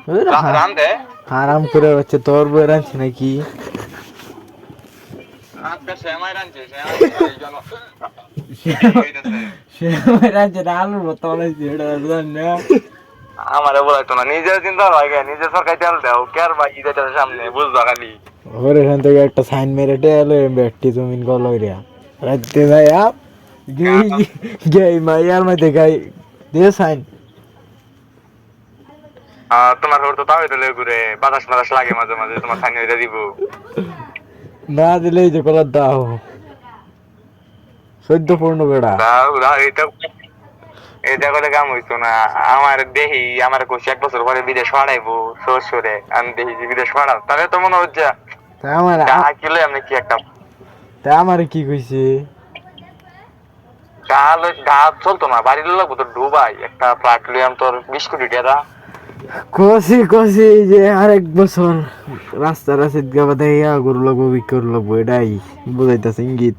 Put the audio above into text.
রান্ধে আরাম করে হচ্ছে তোর বই রাঁধছে নাকি? আজকে সেমাই রাঁধছে সেমাই এই জন্য সে রাঁধছে না, আলুর ভর্তা বানাইছে, এটা জানি না। আমারে বলাইতো না, নিজের চিন্তা লাগে, নিজের সরকারি তেল দাও কে আর ভাই ঈদের সামনে বুঝবা খালি। ওর এখান থেকে একটা সাইন মেরে এলো ব্যাগটি জমিন কলইরা রাখতে যায় আপ গেই মাইয়ার মধ্যে গাই দিয়ে সাইন। তোমার ঘর তো তাও দিলে ঘুরে বাতাস বাতাস লাগে মাঝে মাঝে, তোমার সাইন হইতে দিব না দিলেই যে কলার দাও 14 বেড়া। দাও দাও, এটা এটা করে কাম হইতো না। আমার দেহি আমার কোশি 1 বছর পরে বিদেশ পাঠাইবো শ্বশুরে, আমি দেখি যে বিদেশ পাঠাও, তাহলে তো মনে হচ্ছে তা আমার কিলো এমনি কি একটা তা আমার কি কইছে? গাছ চলতো না, বাড়ি লাগবো তো ডুবাই একটা ফ্লাট লিয়াম তোর 20 কোটি টাকা। কষি কষি যে আরেক বছর রাস্তা রাস্তা গাবা দেয়া গরু লাগবো বিক্রি লাগবো, এটাই বুঝাইতেছে ইঙ্গিত।